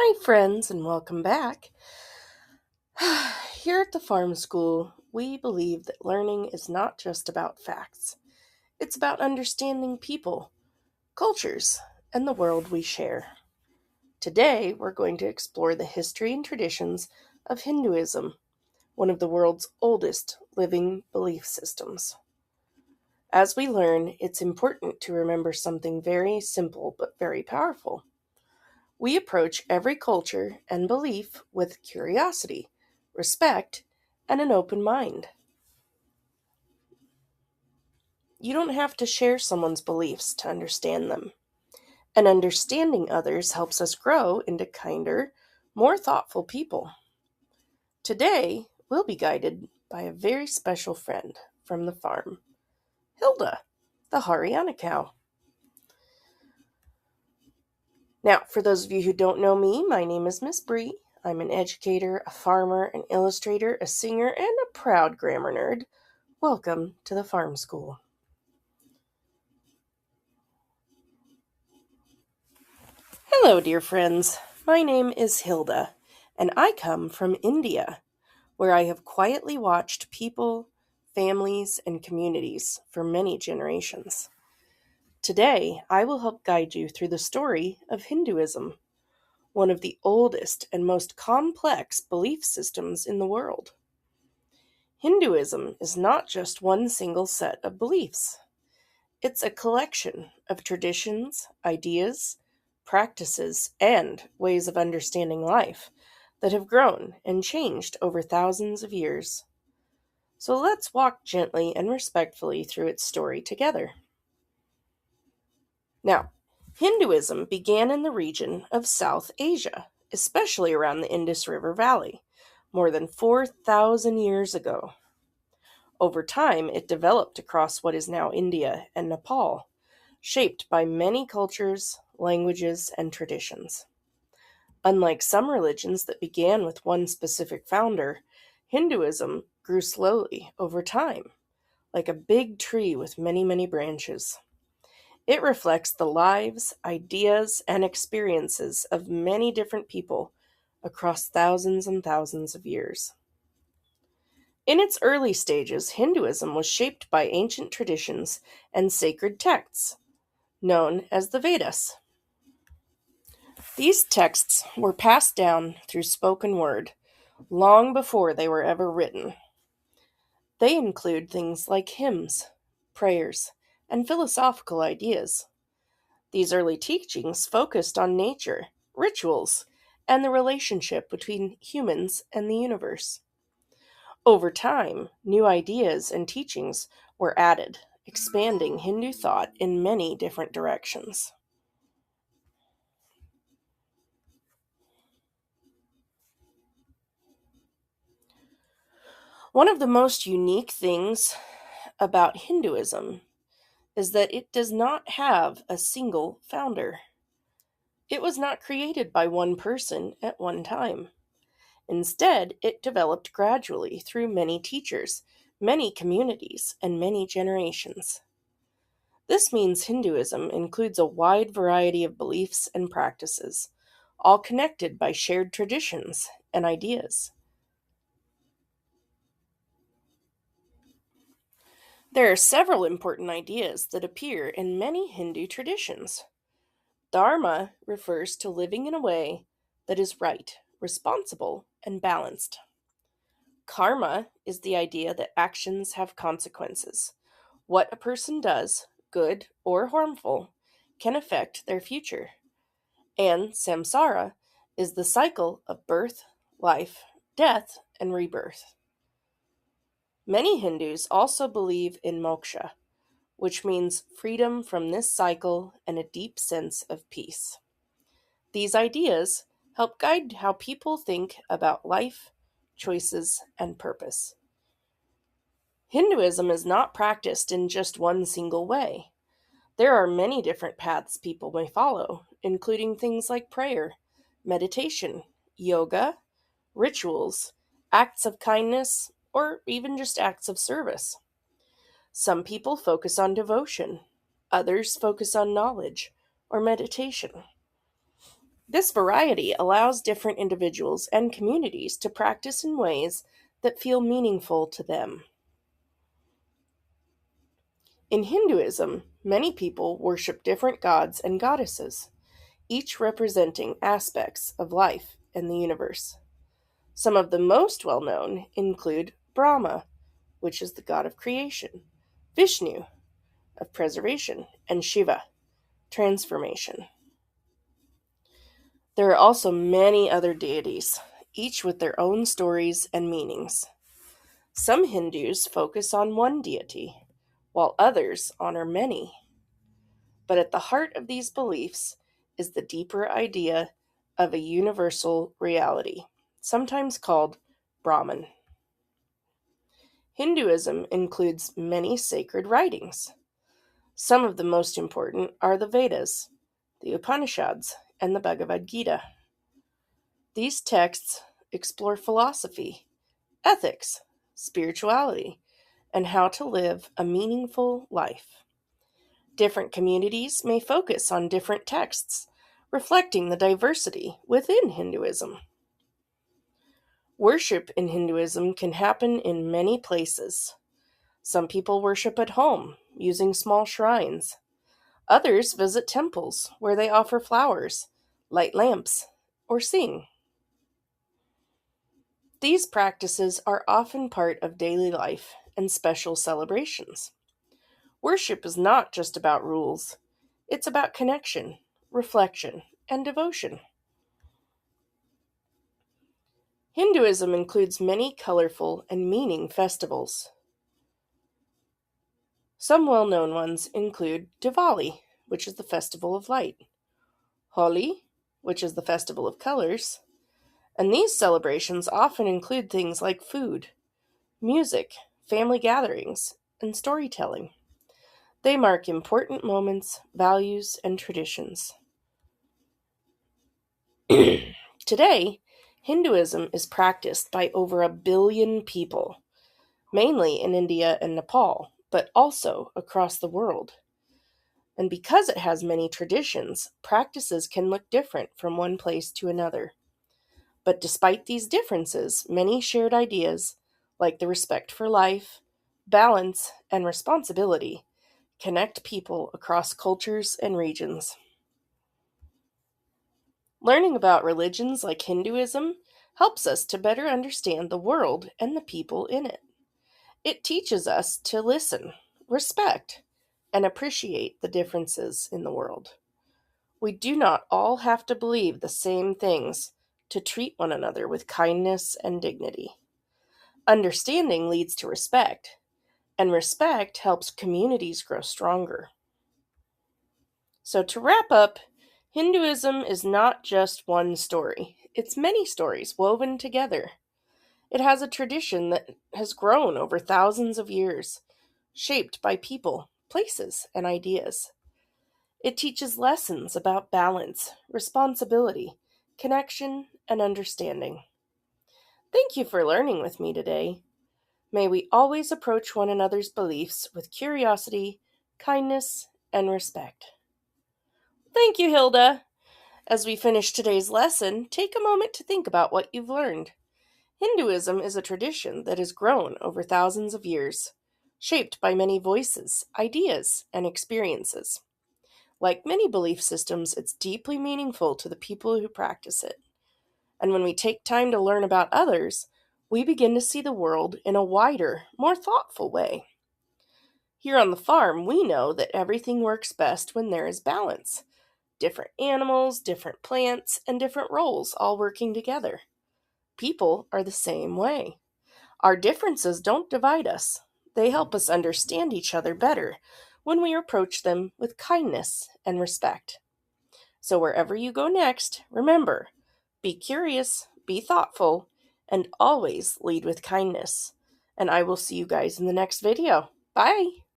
Hi, friends, and welcome back. Here at the farm school, we believe that learning is not just about facts, it's about understanding people, cultures, and the world we share. Today, we're going to explore the history and traditions of Hinduism, one of the world's oldest living belief systems. As we learn, it's important to remember something very simple but very powerful. We approach every culture and belief with curiosity, respect, and an open mind. You don't have to share someone's beliefs to understand them. And understanding others helps us grow into kinder, more thoughtful people. Today, we'll be guided by a very special friend from the farm, Hilda, the Haryana cow. Now, for those of you who don't know me, my name is Miss Bree. I'm an educator, a farmer, an illustrator, a singer, and a proud grammar nerd. Welcome to the farm school. Hello, dear friends. My name is Hilda, and I come from India, where I have quietly watched people, families, and communities for many generations. Today, I will help guide you through the story of Hinduism, one of the oldest and most complex belief systems in the world. Hinduism is not just one single set of beliefs. It's a collection of traditions, ideas, practices, and ways of understanding life that have grown and changed over thousands of years. So let's walk gently and respectfully through its story together. Now, Hinduism began in the region of South Asia, especially around the Indus River Valley, more than 4,000 years ago. Over time, it developed across what is now India and Nepal, shaped by many cultures, languages, and traditions. Unlike some religions that began with one specific founder, Hinduism grew slowly over time, like a big tree with many, many branches. It reflects the lives, ideas, and experiences of many different people across thousands and thousands of years. In its early stages, Hinduism was shaped by ancient traditions and sacred texts, known as the Vedas. These texts were passed down through spoken word long before they were ever written. They include things like hymns, prayers, and philosophical ideas. These early teachings focused on nature, rituals, and the relationship between humans and the universe. Over time, new ideas and teachings were added, expanding Hindu thought in many different directions. One of the most unique things about Hinduism is that it does not have a single founder. It was not created by one person at one time. Instead, it developed gradually through many teachers, many communities, and many generations. This means Hinduism includes a wide variety of beliefs and practices, all connected by shared traditions and ideas. There are several important ideas that appear in many Hindu traditions. Dharma refers to living in a way that is right, responsible, and balanced. Karma is the idea that actions have consequences. What a person does, good or harmful, can affect their future. And samsara is the cycle of birth, life, death, and rebirth. Many Hindus also believe in moksha, which means freedom from this cycle and a deep sense of peace. These ideas help guide how people think about life, choices, and purpose. Hinduism is not practiced in just one single way. There are many different paths people may follow, including things like prayer, meditation, yoga, rituals, acts of kindness, or even just acts of service. Some people focus on devotion, others focus on knowledge or meditation. This variety allows different individuals and communities to practice in ways that feel meaningful to them. In Hinduism, many people worship different gods and goddesses, each representing aspects of life and the universe. Some of the most well known include Brahma, which is the god of creation, Vishnu, of preservation, and Shiva, transformation. There are also many other deities, each with their own stories and meanings. Some Hindus focus on one deity, while others honor many. But at the heart of these beliefs is the deeper idea of a universal reality, sometimes called Brahman. Hinduism includes many sacred writings. Some of the most important are the Vedas, the Upanishads, and the Bhagavad Gita. These texts explore philosophy, ethics, spirituality, and how to live a meaningful life. Different communities may focus on different texts, reflecting the diversity within Hinduism. Worship in Hinduism can happen in many places. Some people worship at home, using small shrines. Others visit temples where they offer flowers, light lamps, or sing. These practices are often part of daily life and special celebrations. Worship is not just about rules, it's about connection, reflection, and devotion. Hinduism includes many colorful and meaning festivals. Some well known ones include Diwali, which is the festival of light, Holi, which is the festival of colors, and these celebrations often include things like food, music, family gatherings, and storytelling. They mark important moments, values, and traditions. Today, Hinduism is practiced by over 1 billion people, mainly in India and Nepal, but also across the world. And because it has many traditions, practices can look different from one place to another. But despite these differences, many shared ideas, like the respect for life, balance, and responsibility, connect people across cultures and regions. Learning about religions like Hinduism helps us to better understand the world and the people in it. It teaches us to listen, respect, and appreciate the differences in the world. We do not all have to believe the same things to treat one another with kindness and dignity. Understanding leads to respect, and respect helps communities grow stronger. So, to wrap up, Hinduism is not just one story, it's many stories woven together. It has a tradition that has grown over thousands of years, shaped by people, places, and ideas. It teaches lessons about balance, responsibility, connection, and understanding. Thank you for learning with me today. May we always approach one another's beliefs with curiosity, kindness, and respect. Thank you, Hilda. As we finish today's lesson, take a moment to think about what you've learned. Hinduism is a tradition that has grown over thousands of years, shaped by many voices, ideas, and experiences. Like many belief systems, it's deeply meaningful to the people who practice it. And when we take time to learn about others, we begin to see the world in a wider, more thoughtful way. Here on the farm, we know that everything works best when there is balance. Different animals, different plants, and different roles all working together. People are the same way. Our differences don't divide us. They help us understand each other better when we approach them with kindness and respect. So wherever you go next, remember, be curious, be thoughtful, and always lead with kindness. And I will see you guys in the next video. Bye!